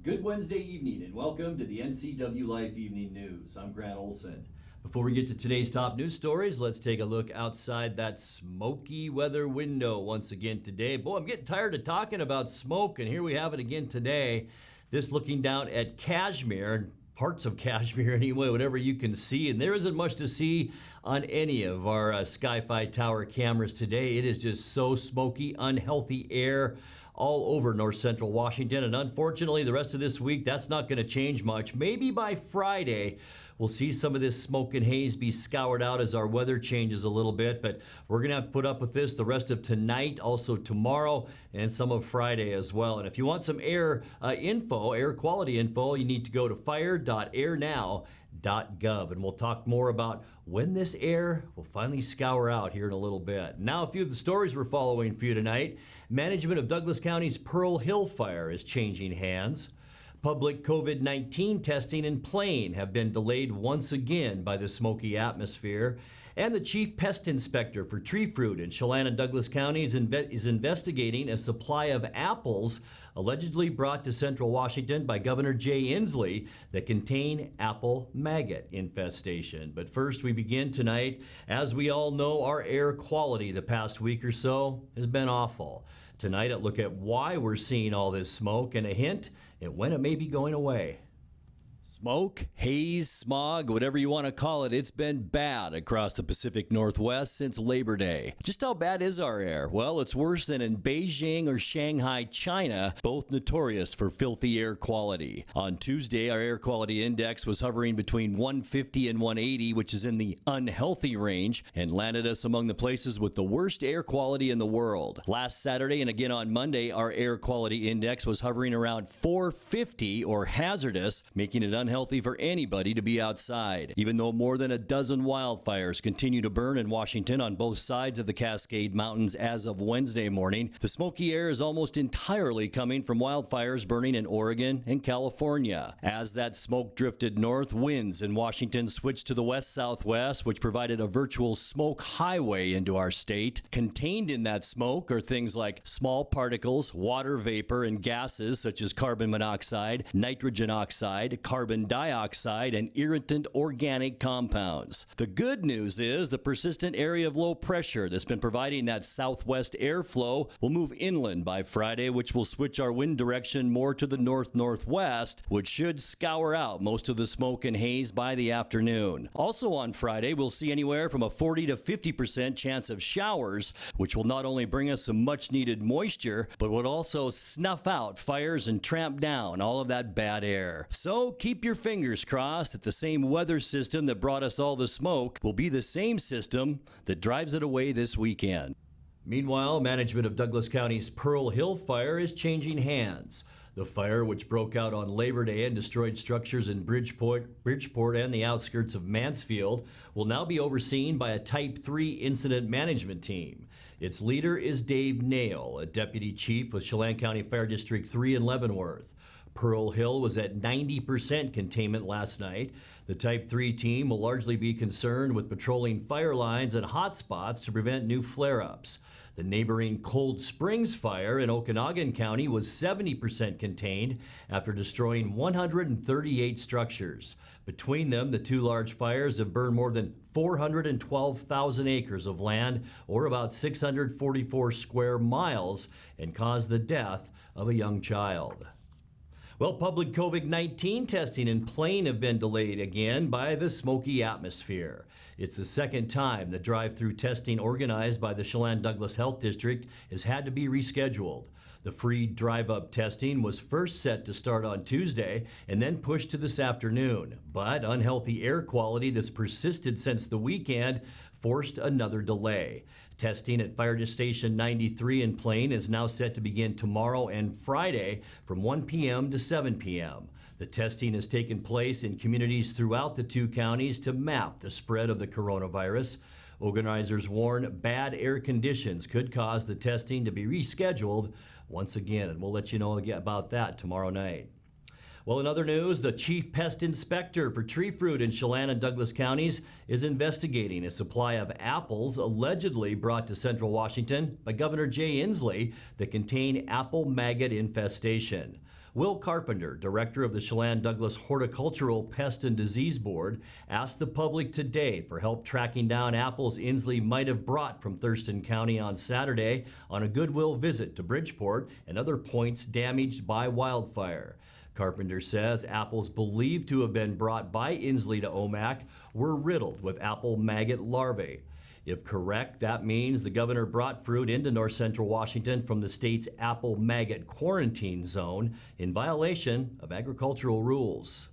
Good Wednesday evening and welcome to the NCWLIFE Evening News. I'm Grant Olson. Before we get to today's top news stories, let's take a look outside that smoky weather window once again today. Boy, I'm getting tired of talking about smoke, and here we have it again today. This looking down at Kashmir, parts of Kashmir anyway, whatever you can see. And there isn't much to see on any of our Sky-Fi Tower cameras today. It is just so smoky, unhealthy air all over north central Washington. And unfortunately, the rest of this week, that's not going to change much. Maybe by Friday, we'll see some of this smoke and haze be scoured out as our weather changes a little bit. But we're going to have to put up with this the rest of tonight, also tomorrow, and some of Friday as well. And if you want some air quality info, you need to go to fire.airnow.gov. And we'll talk more about when this air will finally scour out here in a little bit. Now, a few of the stories we're following for you tonight. Management of Douglas County's Pearl Hill fire is changing hands. Public COVID-19 testing in Plain have been delayed once again by the smoky atmosphere. And the chief pest inspector for tree fruit in Chelan and Douglas counties is investigating a supply of apples allegedly brought to central Washington by Governor Jay Inslee that contain apple maggot infestation. But first, we begin tonight. As we all know, our air quality the past week or so has been awful. Tonight, I'll look at why we're seeing all this smoke and a hint at when it may be going away. Smoke, haze, smog, whatever you want to call it, it's been bad across the Pacific Northwest since Labor Day. Just how bad is our air? Well, it's worse than in Beijing or Shanghai, China, both notorious for filthy air quality. On Tuesday, our air quality index was hovering between 150 and 180, which is in the unhealthy range, and landed us among the places with the worst air quality in the world. Last Saturday and again on Monday, our air quality index was hovering around 450 or hazardous, making it unhealthy for anybody to be outside. Even though more than a dozen wildfires continue to burn in Washington on both sides of the Cascade Mountains as of Wednesday morning, the smoky air is almost entirely coming from wildfires burning in Oregon and California. As that smoke drifted north, winds in Washington switched to the west-southwest, which provided a virtual smoke highway into our state. Contained in that smoke are things like small particles, water vapor, and gases such as carbon monoxide, nitrogen oxide, carbon dioxide, and irritant organic compounds. The good news is the persistent area of low pressure that's been providing that southwest airflow will move inland by Friday, which will switch our wind direction more to the north-northwest, which should scour out most of the smoke and haze by the afternoon. Also on Friday, we'll see anywhere from a 40 to 50% chance of showers, which will not only bring us some much-needed moisture, but would also snuff out fires and tramp down all of that bad air. So keep your fingers crossed that the same weather system that brought us all the smoke will be the same system that drives it away this weekend. Meanwhile, management of Douglas County's Pearl Hill fire is changing hands. The fire, which broke out on Labor Day and destroyed structures in Bridgeport and the outskirts of Mansfield, will now be overseen by a Type 3 incident management team. Its leader is Dave Nail, a deputy chief with Chelan County Fire District 3 in Leavenworth. Pearl Hill was at 90% containment last night. The Type 3 team will largely be concerned with patrolling fire lines and hot spots to prevent new flare-ups. The neighboring Cold Springs fire in Okanogan County was 70% contained after destroying 138 structures. Between them, the two large fires have burned more than 412,000 acres of land, or about 644 square miles, and caused the death of a young child. Well, public COVID-19 testing in Plain have been delayed again by the smoky atmosphere. It's the second time the drive-through testing organized by the Chelan-Douglas Health District has had to be rescheduled. The free drive-up testing was first set to start on Tuesday and then pushed to this afternoon. But unhealthy air quality that's persisted since the weekend forced another delay. Testing at Fire Station 93 in Plain is now set to begin tomorrow and Friday from 1 p.m. to 7 p.m. The testing has taken place in communities throughout the two counties to map the spread of the coronavirus. Organizers warn bad air conditions could cause the testing to be rescheduled once again, and we'll let you know about that tomorrow night. Well, in other news, the chief pest inspector for tree fruit in Chelan and Douglas counties is investigating a supply of apples allegedly brought to central Washington by Governor Jay Inslee that contain apple maggot infestation. Will Carpenter, director of the Chelan-Douglas Horticultural Pest and Disease Board, asked the public today for help tracking down apples Inslee might have brought from Thurston County on Saturday on a goodwill visit to Bridgeport and other points damaged by wildfire. Carpenter says apples believed to have been brought by Inslee to Omak were riddled with apple maggot larvae. If correct, that means the governor brought fruit into north central Washington from the state's apple maggot quarantine zone in violation of agricultural rules.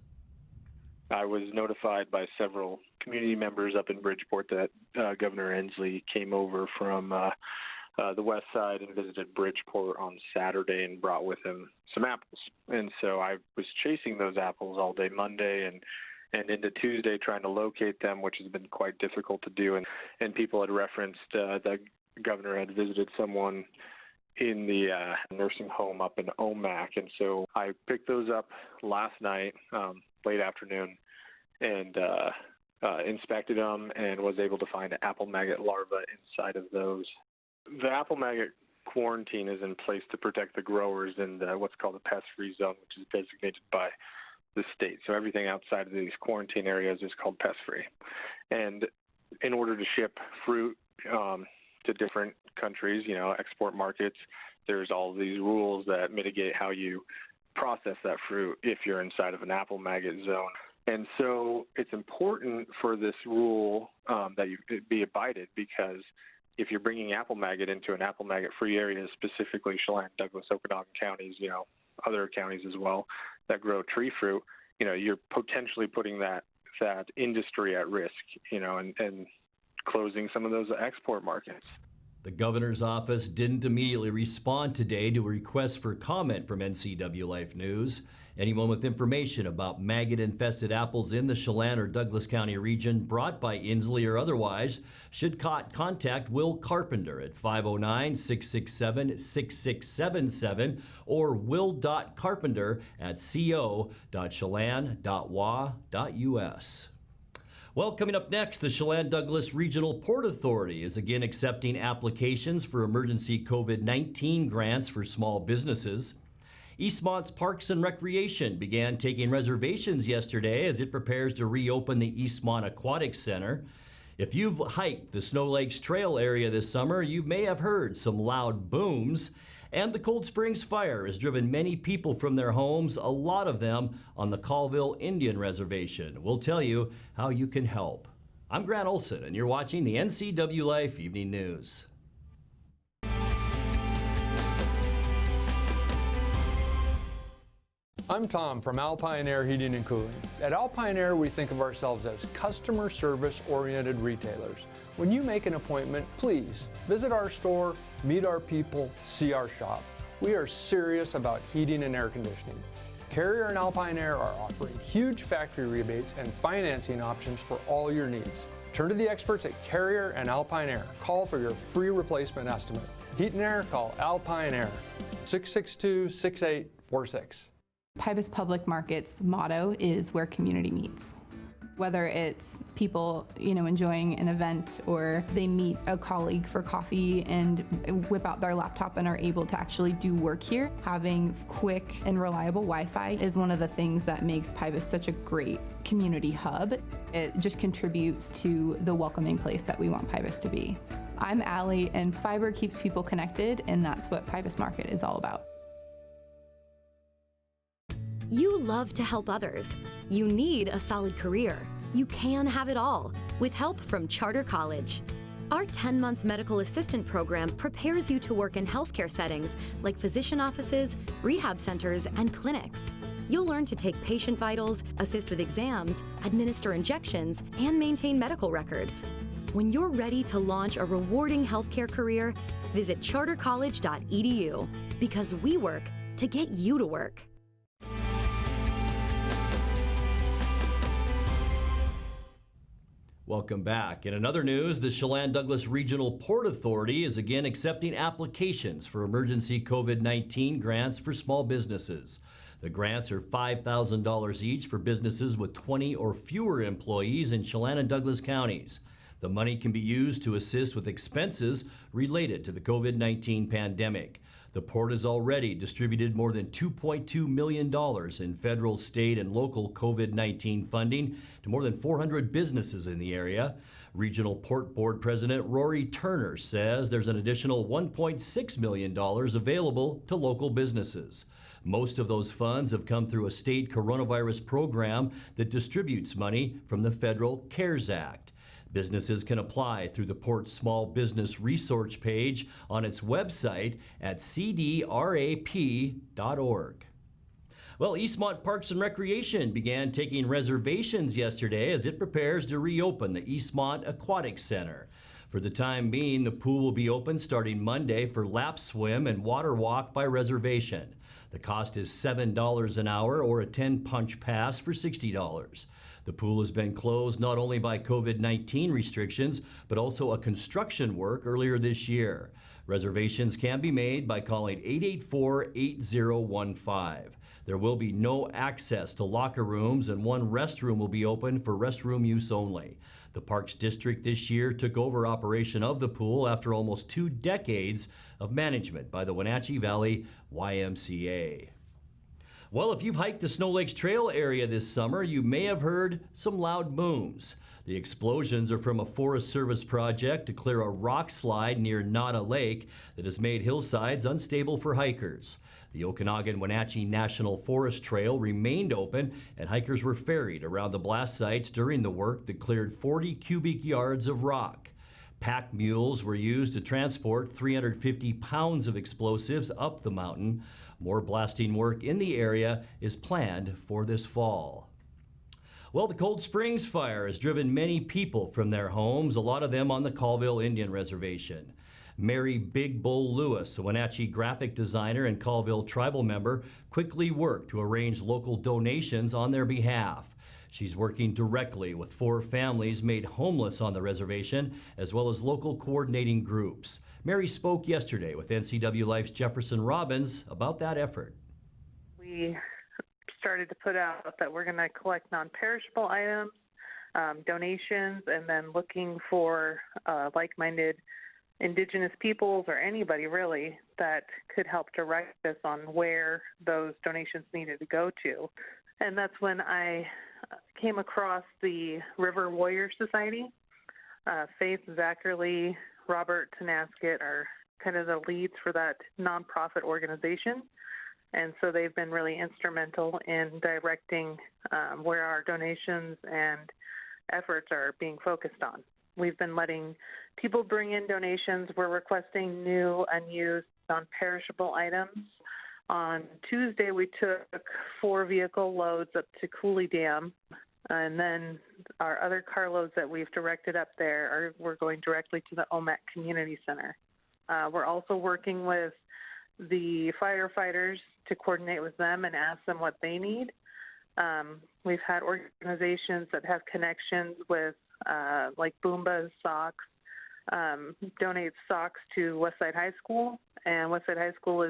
I was notified by several community members up in Bridgeport that Governor Inslee came over from the west side and visited Bridgeport on Saturday and brought with him some apples. And so I was chasing those apples all day Monday and into Tuesday trying to locate them, which has been quite difficult to do. And people had referenced that Governor had visited someone in the nursing home up in Omak. And so I picked those up last night, late afternoon, and inspected them and was able to find apple maggot larvae inside of those. The apple maggot quarantine is in place to protect the growers in what's called the pest-free zone, which is designated by the state. So everything outside of these quarantine areas is called pest-free. And in order to ship fruit to different countries, export markets, there's all these rules that mitigate how you process that fruit if you're inside of an apple maggot zone. And so it's important for this rule that you be abided, because if you're bringing apple maggot into an apple maggot-free area, specifically Chelan, Douglas, Okanagan counties, other counties as well that grow tree fruit, you're potentially putting that industry at risk, and closing some of those export markets. The governor's office didn't immediately respond today to a request for comment from NCWLIFE News. Anyone with information about maggot-infested apples in the Chelan or Douglas County region brought by Inslee or otherwise should contact Will Carpenter at 509-667-6677 or will.carpenter@co.chelan.wa.us. Well, coming up next, the Chelan-Douglas Regional Port Authority is again accepting applications for emergency COVID-19 grants for small businesses. Eastmont's Parks and Recreation began taking reservations yesterday as it prepares to reopen the Eastmont Aquatic Center. If you've hiked the Snow Lakes Trail area this summer, you may have heard some loud booms. And the Cold Springs fire has driven many people from their homes, a lot of them on the Colville Indian Reservation. We'll tell you how you can help. I'm Grant Olson, and you're watching the NCWLIFE Evening News. I'm Tom from Alpine Air Heating and Cooling. At Alpine Air, we think of ourselves as customer service-oriented retailers. When you make an appointment, please visit our store, meet our people, see our shop. We are serious about heating and air conditioning. Carrier and Alpine Air are offering huge factory rebates and financing options for all your needs. Turn to the experts at Carrier and Alpine Air. Call for your free replacement estimate. Heat and air, call Alpine Air, 662-6846. Pybus Public Market's motto is where community meets. Whether it's people, enjoying an event, or they meet a colleague for coffee and whip out their laptop and are able to actually do work here, having quick and reliable Wi-Fi is one of the things that makes Pybus such a great community hub. It just contributes to the welcoming place that we want Pybus to be. I'm Allie, and fiber keeps people connected, and that's what Pybus Market is all about. You love to help others. You need a solid career. You can have it all with help from Charter College. Our 10-month medical assistant program prepares you to work in healthcare settings like physician offices, rehab centers, and clinics. You'll learn to take patient vitals, assist with exams, administer injections, and maintain medical records. When you're ready to launch a rewarding healthcare career, visit chartercollege.edu, because we work to get you to work. Welcome back. In another news, the Chelan-Douglas Regional Port Authority is again accepting applications for emergency COVID-19 grants for small businesses. The grants are $5,000 each for businesses with 20 or fewer employees in Chelan and Douglas counties. The money can be used to assist with expenses related to the COVID-19 pandemic. The port has already distributed more than $2.2 million in federal, state, and local COVID-19 funding to more than 400 businesses in the area. Regional Port Board President Rory Turner says there's an additional $1.6 million available to local businesses. Most of those funds have come through a state coronavirus program that distributes money from the federal CARES Act. Businesses can apply through the Port's Small Business Resource page on its website at cdrap.org. Well, Eastmont Parks and Recreation began taking reservations yesterday as it prepares to reopen the Eastmont Aquatic Center. For the time being, the pool will be open starting Monday for lap swim and water walk by reservation. The cost is $7 an hour or a 10-punch pass for $60. The pool has been closed not only by COVID-19 restrictions, but also a construction work earlier this year. Reservations can be made by calling 884-8015. There will be no access to locker rooms, and one restroom will be open for restroom use only. The Parks District this year took over operation of the pool after almost 2 decades of management by the Wenatchee Valley YMCA. Well, if you've hiked the Snow Lakes Trail area this summer, you may have heard some loud booms. The explosions are from a Forest Service project to clear a rock slide near Nada Lake that has made hillsides unstable for hikers. The Okanagan-Wenatchee National Forest Trail remained open, and hikers were ferried around the blast sites during the work that cleared 40 cubic yards of rock. Pack mules were used to transport 350 pounds of explosives up the mountain. More blasting work in the area is planned for this fall. Well, the Cold Springs fire has driven many people from their homes, a lot of them on the Colville Indian Reservation. Mary Big Bull Lewis, a Wenatchee graphic designer and Colville tribal member, quickly worked to arrange local donations on their behalf. She's working directly with 4 families made homeless on the reservation, as well as local coordinating groups. Mary spoke yesterday with NCWLIFE's Jefferson Robbins about that effort. We started to put out that we're going to collect non-perishable items, donations, and then looking for like-minded Indigenous peoples or anybody really that could help direct us on where those donations needed to go to. And that's when I came across the River Warrior Society. Faith Zachary, Robert Tenasket are kind of the leads for that nonprofit organization. And so they've been really instrumental in directing where our donations and efforts are being focused on. We've been letting people bring in donations. We're requesting new, unused, non-perishable items. On Tuesday, we took 4 vehicle loads up to Cooley Dam, and then our other carloads that we've directed up there we're going directly to the OMAC Community Center. We're also working with the firefighters to coordinate with them and ask them what they need. We've had organizations that have connections with like Boomba's Socks, donate socks to Westside High School, and Westside High School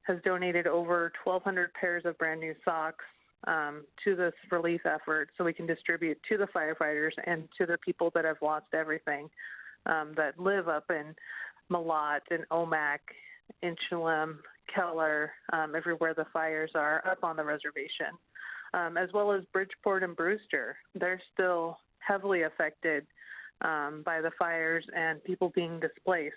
has donated over 1,200 pairs of brand new socks to this relief effort so we can distribute to the firefighters and to the people that have lost everything that live up in Malott and Omak, Inchalem, Keller, everywhere the fires are up on the reservation, as well as Bridgeport and Brewster. They're still heavily affected by the fires and people being displaced.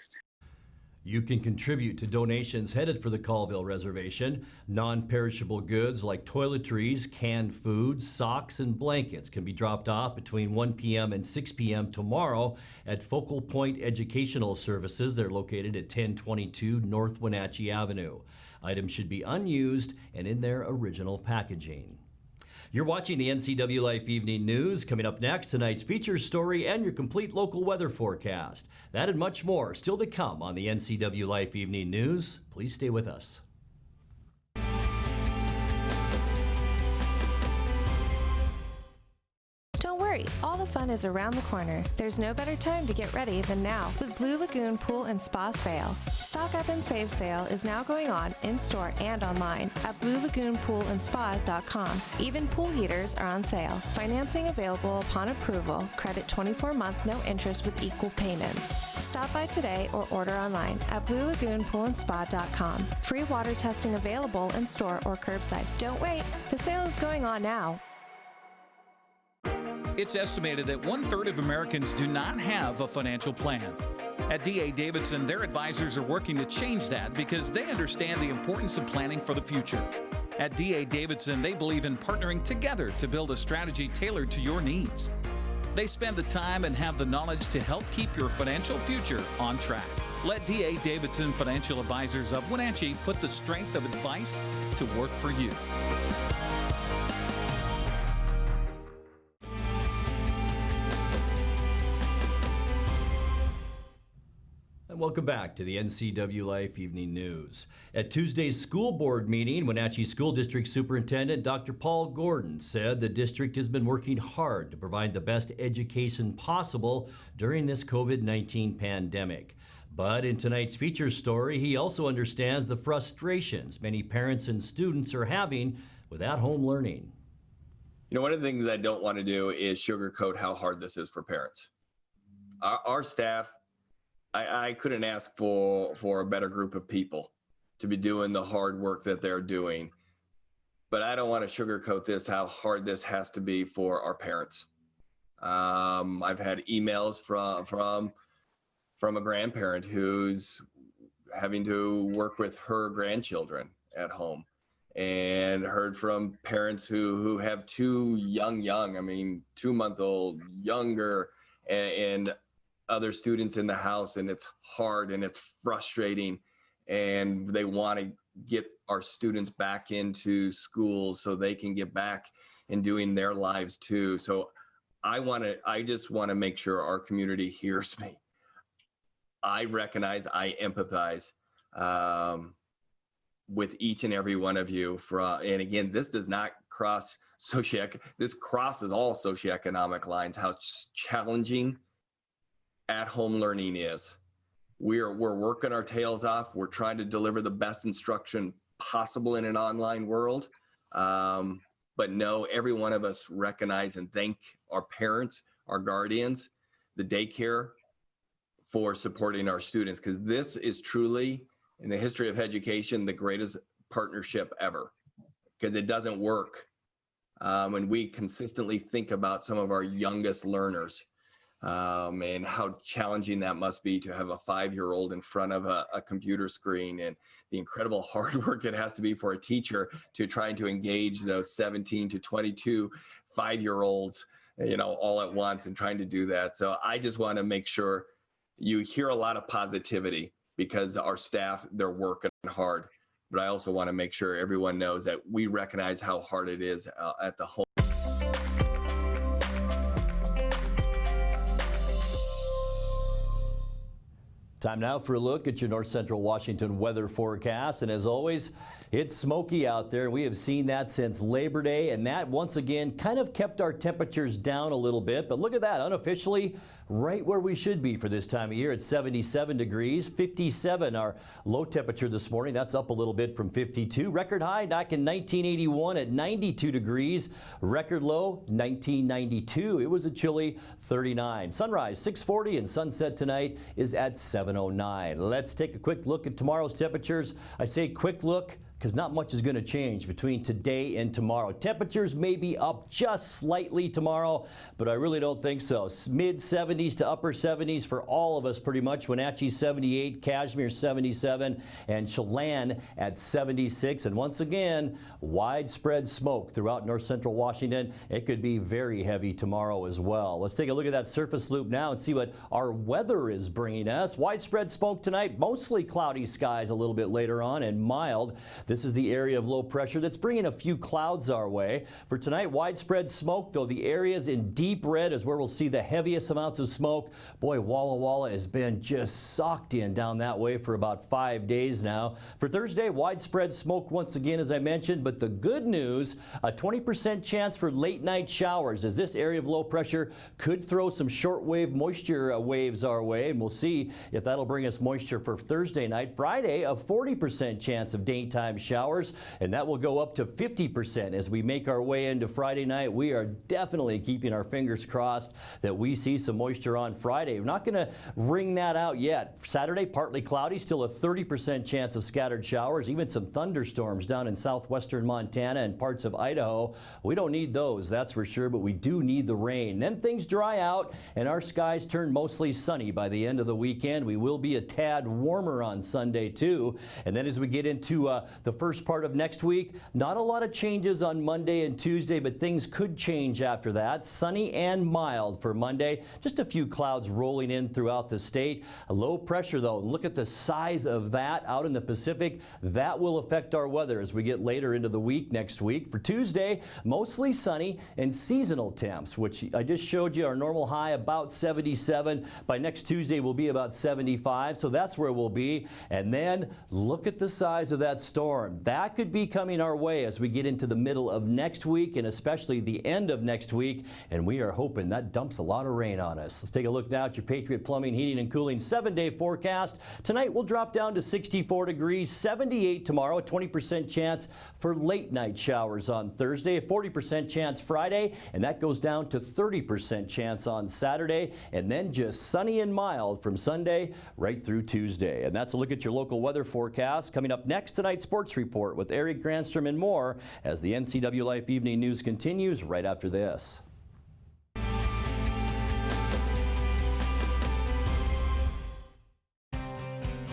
You can contribute to donations headed for the Colville Reservation. Non-perishable goods like toiletries, canned foods, socks, and blankets can be dropped off between 1 p.m. and 6 p.m. tomorrow at Focal Point Educational Services. They're located at 1022 North Wenatchee Avenue. Items should be unused and in their original packaging. You're watching the NCWLIFE Evening News. Coming up next, tonight's feature story and your complete local weather forecast. That and much more still to come on the NCWLIFE Evening News. Please stay with us. Don't worry, all the fun is around the corner. There's no better time to get ready than now with Blue Lagoon Pool and Spa sale. Stock Up and Save sale is now going on in-store and online at BlueLagoonPoolandSpa.com. Even pool heaters are on sale. Financing available upon approval. Credit 24-month, no interest with equal payments. Stop by today or order online at BlueLagoonPoolandSpa.com. Free water testing available in-store or curbside. Don't wait, the sale is going on now. It's estimated that 1/3 of Americans do not have a financial plan. At D.A. Davidson, their advisors are working to change that because they understand the importance of planning for the future. At D.A. Davidson, they believe in partnering together to build a strategy tailored to your needs. They spend the time and have the knowledge to help keep your financial future on track. Let D.A. Davidson Financial Advisors of Wenatchee put the strength of advice to work for you. And welcome back to the NCWLIFE Evening News. At Tuesday's school board meeting, Wenatchee School District Superintendent Dr. Paul Gordon said the district has been working hard to provide the best education possible during this COVID-19 pandemic. But in tonight's feature story, he also understands the frustrations many parents and students are having with at-home learning. You know, one of the things I don't want to do is sugarcoat how hard this is for parents. Our staff, I couldn't ask for a better group of people to be doing the hard work that they're doing. But I don't want to sugarcoat this, how hard this has to be for our parents. I've had emails from a grandparent who's having to work with her grandchildren at home, and heard from parents who have two young, 2-month-old, younger, and other students in the house, and it's hard and it's frustrating, and they want to get our students back into school so they can get back and doing their lives too. So I just want to make sure our community hears me. I recognize, I empathize with each and every one of you. And again, this does not cross this crosses all socioeconomic lines, how challenging at-home learning is. We're working our tails off. We're trying to deliver the best instruction possible in an online world. But no, every one of us recognize and thank our parents, our guardians, the daycare for supporting our students, because this is truly, in the history of education, the greatest partnership ever, because it doesn't work when we consistently think about some of our youngest learners. And how challenging that must be to have a 5-year-old in front of a computer screen, and the incredible hard work it has to be for a teacher to trying to engage those 17 to 22 5-year-olds, all at once, and trying to do that. So I just want to make sure you hear a lot of positivity, because our staff, they're working hard. But I also want to make sure everyone knows that we recognize how hard it is at the home. Time now for a look at your North Central Washington weather forecast. And as always, it's smoky out there. We have seen that since Labor Day, and that once again kind of kept our temperatures down a little bit. But look at that, unofficially right where we should be for this time of year at 77 degrees, 57 our low temperature this morning. That's up a little bit from 52. Record high back in 1981 at 92 degrees. Record low 1992. It was a chilly 39. Sunrise 6:40 and sunset tonight is at 7:09. Let's take a quick look at tomorrow's temperatures. I say quick look because not much is going to change between today and tomorrow. Temperatures may be up just slightly tomorrow, but I really don't think so. Mid 70s to upper 70s for all of us pretty much. Wenatchee 78, Cashmere 77, and Chelan at 76. And once again, widespread smoke throughout north central Washington. It could be very heavy tomorrow as well. Let's take a look at that surface loop now and see what our weather is bringing us. Widespread smoke tonight, mostly cloudy skies a little bit later on, and mild This is the area of low pressure that's bringing a few clouds our way. For tonight, widespread smoke, though the areas in deep red is where we'll see the heaviest amounts of smoke. Boy, Walla Walla has been just socked in down that way for about 5 days now. For Thursday, widespread smoke once again, as I mentioned, but the good news, a 20% chance for late night showers, as this area of low pressure could throw some shortwave moisture waves our way, and we'll see if that'll bring us moisture for Thursday night. Friday, a 40% chance of daytime showers, and that will go up to 50% as we make our way into Friday night. We are definitely keeping our fingers crossed that we see some moisture on Friday. We're not going to wring that out yet. Saturday, partly cloudy, still a 30% chance of scattered showers, even some thunderstorms down in southwestern Montana and parts of Idaho. We don't need those, that's for sure, but we do need the rain. Then things dry out and our skies turn mostly sunny by the end of the weekend. We will be a tad warmer on Sunday too. And then as we get into the first part of next week, not a lot of changes on Monday and Tuesday, but things could change after that. Sunny and mild for Monday. Just a few clouds rolling in throughout the state. A low pressure though, look at the size of that out in the Pacific. That will affect our weather as we get later into the week next week. For Tuesday, mostly sunny and seasonal temps, which I just showed you. Our normal high about 77. By next Tuesday will be about 75, so that's where we'll be. And then look at the size of that storm. That could be coming our way as we get into the middle of next week and especially the end of next week, and we are hoping that dumps a lot of rain on us. Let's take a look now at your Patriot Plumbing, Heating and Cooling 7-day forecast. Tonight we'll drop down to 64 degrees, 78 tomorrow, a 20% chance for late night showers on Thursday, a 40% chance Friday, and that goes down to 30% chance on Saturday, and then just sunny and mild from Sunday right through Tuesday. And that's a look at your local weather forecast. Coming up next, tonight's sports report with Eric Granstrom and more as the NCWLIFE Evening News continues right after this.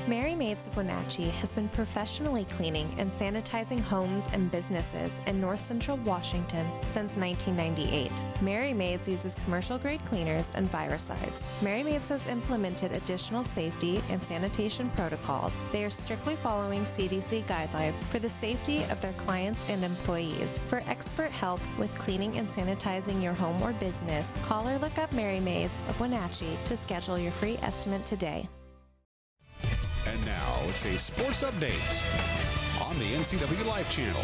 Mary Maids of Wenatchee has been professionally cleaning and sanitizing homes and businesses in north central Washington since 1998. Mary Maids uses commercial-grade cleaners and viricides. Mary Maids has implemented additional safety and sanitation protocols. They are strictly following CDC guidelines for the safety of their clients and employees. For expert help with cleaning and sanitizing your home or business, call or look up Mary Maids of Wenatchee to schedule your free estimate today. And now it's a sports update on the NCWLIFE channel.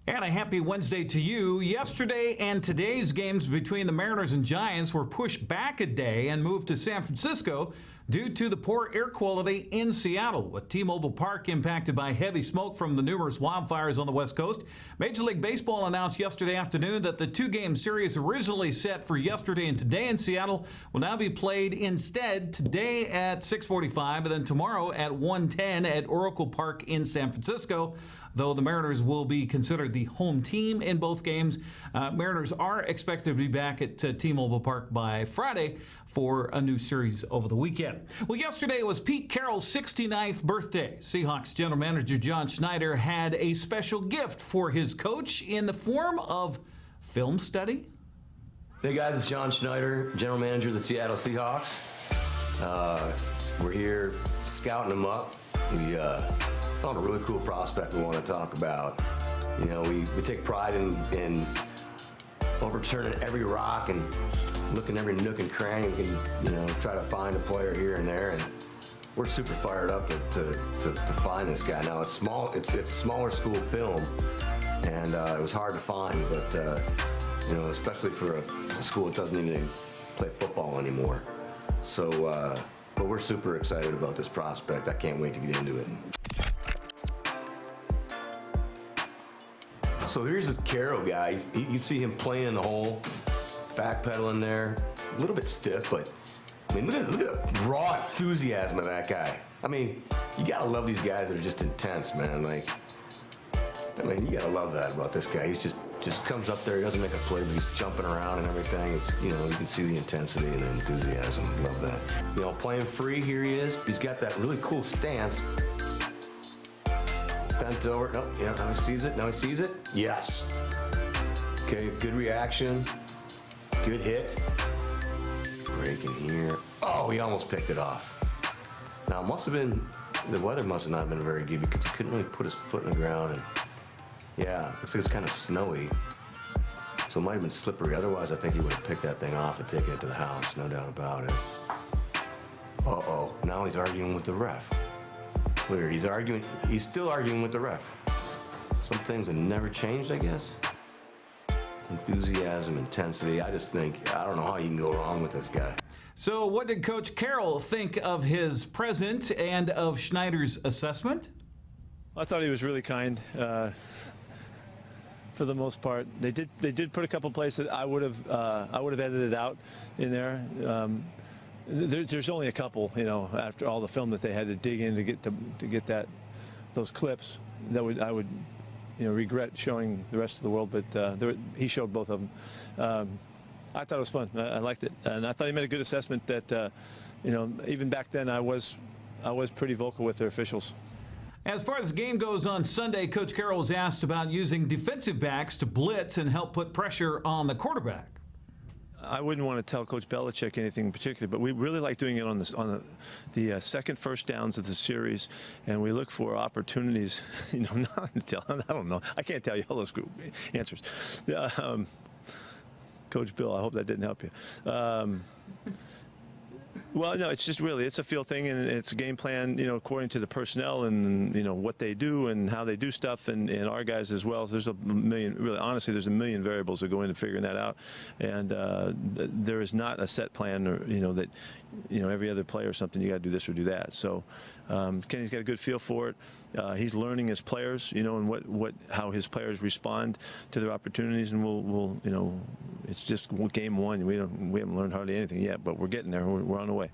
And a happy Wednesday to you. Yesterday and today's games between the Mariners and Giants were pushed back a day and moved to San Francisco due to the poor air quality in Seattle, with T-Mobile Park impacted by heavy smoke from the numerous wildfires on the West Coast. Major League Baseball announced yesterday afternoon that the two-game series originally set for yesterday and today in Seattle will now be played instead today at 6:45 and then tomorrow at 1:10 at Oracle Park in San Francisco. Though the Mariners will be considered the home team in both games, Mariners are expected to be back at T-Mobile Park by Friday for a new series over the weekend. Well, yesterday was Pete Carroll's 69th birthday. Seahawks general manager John Schneider had a special gift for his coach in the form of film study. Hey guys, it's John Schneider, general manager of the Seattle Seahawks. We're here scouting them up. We found a really cool prospect we want to talk about. You know, we take pride in overturning every rock and looking every nook and cranny. We can, you know, try to find a player here and there, and we're super fired up to find this guy. Now it's small, it's smaller school film, and it was hard to find, but you know, especially for a school that doesn't even play football anymore. So, but we're super excited about this prospect. I can't wait to get into it. So here's this Caro guy. You can see him playing in the hole, backpedaling there. A little bit stiff, but I mean, look at the raw enthusiasm of that guy. I mean, you gotta love these guys that are just intense, man. Like, I mean, you gotta love that about this guy. He's just comes up there, he doesn't make a play, but he's jumping around and everything. It's, you know, you can see the intensity and the enthusiasm. Love that. You know, playing free, here he is. He's got that really cool stance. Bent over, no, yeah, now he sees it, yes. Okay, good reaction, good hit. Breaking here, oh, he almost picked it off. Now, it must have been The weather must have not been very good because he couldn't really put his foot in the ground. And yeah, looks like it's kind of snowy. So it might have been slippery. Otherwise, I think he would have picked that thing off and taken it to the house, no doubt about it. Uh-oh, now he's arguing with the ref. Weird, he's still arguing with the ref. Some things have never changed, I guess. Enthusiasm, intensity, I don't know how you can go wrong with this guy. So what did Coach Carroll think of his present and of Schneider's assessment? I thought he was really kind. For the most part, they did put a couple plays that I would have edited out in there. There's only a couple, after all the film that they had to dig in to get those clips that I would regret showing the rest of the world. But he showed both of them. I thought it was fun. I liked it, and I thought he made a good assessment. That even back then I was pretty vocal with their officials. As far as the game goes on Sunday, Coach Carroll was asked about using defensive backs to blitz and help put pressure on the quarterback. I wouldn't want to tell Coach Belichick anything in particular, but we really like doing it on the second first downs of the series, and we look for opportunities. Not to tell. I don't know. I can't tell you all those answers. Coach Bill, I hope that didn't help you. Well, no, it's just it's a feel thing, and it's a game plan, according to the personnel and, what they do and how they do stuff, and our guys as well. There's a million, really, honestly, there's a million variables that go into figuring that out. And there is not a set plan or, that, every other play or something, you got to do this or do that. So Kenny's got a good feel for it. He's learning his players, and how his players respond to their opportunities, and we'll it's just game one. We haven't learned hardly anything yet, but we're getting there. We're on the way.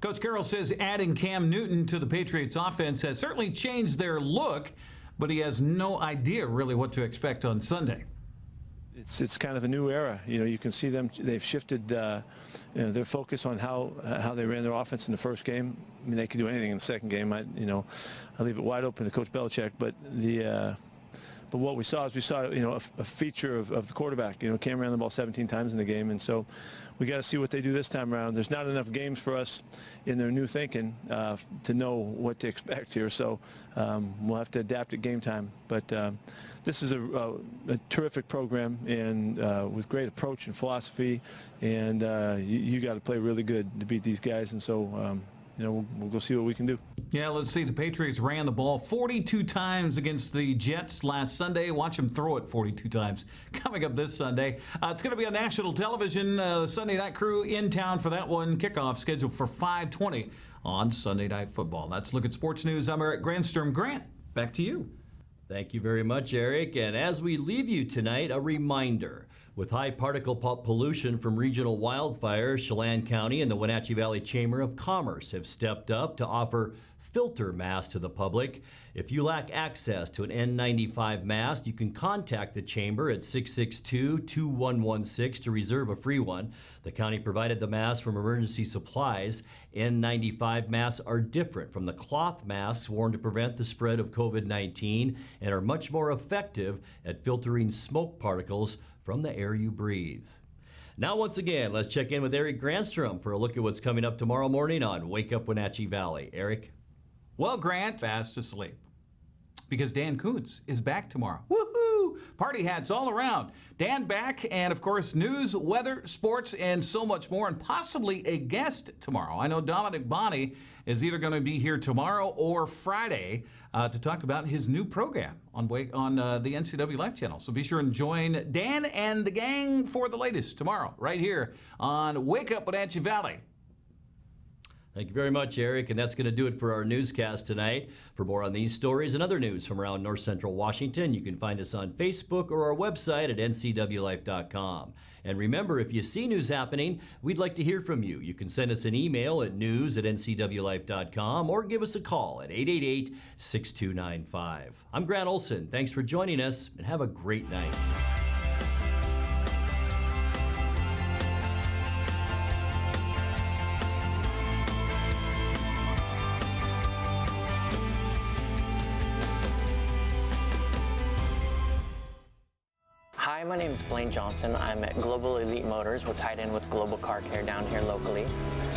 Coach Carroll says adding Cam Newton to the Patriots offense has certainly changed their look, but he has no idea really what to expect on Sunday. It's kind of a new era. You can see them. They've shifted their focus on how they ran their offense in the first game. I mean, they could do anything in the second game. I leave it wide open to Coach Belichick. But what we saw is a feature of the quarterback. Cam ran the ball 17 times in the game, and so we got to see what they do this time around. There's not enough games for us in their new thinking to know what to expect here. So we'll have to adapt at game time. But this is a terrific program, and with great approach and philosophy. And you got to play really good to beat these guys. And so we'll go see what we can do. Yeah, let's see. The Patriots ran the ball 42 times against the Jets last Sunday. Watch them throw it 42 times coming up this Sunday. It's going to be on national television. The Sunday Night Crew in town for that one. Kickoff scheduled for 5:20 on Sunday Night Football. That's Look at Sports News. I'm Eric Granstrom. Grant, back to you. Thank you very much, Eric. And as we leave you tonight, a reminder. With high particle pollution from regional wildfires, Chelan County and the Wenatchee Valley Chamber of Commerce have stepped up to offer filter masks to the public. If you lack access to an N95 mask, you can contact the Chamber at 662-2116 to reserve a free one. The county provided the mask from emergency supplies. N95 masks are different from the cloth masks worn to prevent the spread of COVID-19 and are much more effective at filtering smoke particles from the air you breathe. Now, once again, let's check in with Eric Granstrom for a look at what's coming up tomorrow morning on Wake Up Wenatchee Valley. Eric? Well, Grant, fast asleep. Because Dan Kuntz is back tomorrow. Woohoo! Party hats all around. Dan back, and of course, news, weather, sports, and so much more, and possibly a guest tomorrow. I know Dominic Bonney is either going to be here tomorrow or Friday to talk about his new program on the NCWLIFE channel. So be sure and join Dan and the gang for the latest tomorrow, right here on Wake Up Wenatchee Valley. Thank you very much, Eric. And that's going to do it for our newscast tonight. For more on these stories and other news from around North Central Washington, you can find us on Facebook or our website at ncwlife.com. And remember, if you see news happening, we'd like to hear from you. You can send us an email at news@ncwlife.com or give us a call at 888-6295. I'm Grant Olson. Thanks for joining us, and have a great night. Hi, my name is Blaine Johnson. I'm at Global Elite Motors. We're tied in with Global Car Care down here locally.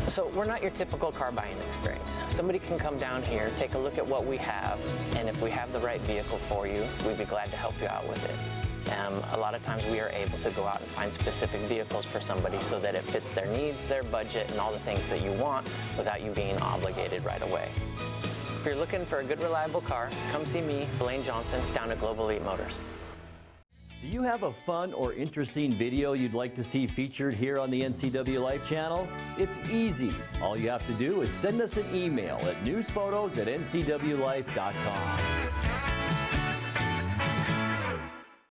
So we're not your typical car buying experience. Somebody can come down here, take a look at what we have, and if we have the right vehicle for you, we'd be glad to help you out with it. A lot of times we are able to go out and find specific vehicles for somebody so that it fits their needs, their budget, and all the things that you want without you being obligated right away. If you're looking for a good, reliable car, come see me, Blaine Johnson, down at Global Elite Motors. Do you have a fun or interesting video you'd like to see featured here on the NCW Life channel? It's easy. All you have to do is send us an email at newsphotos@ncwlife.com.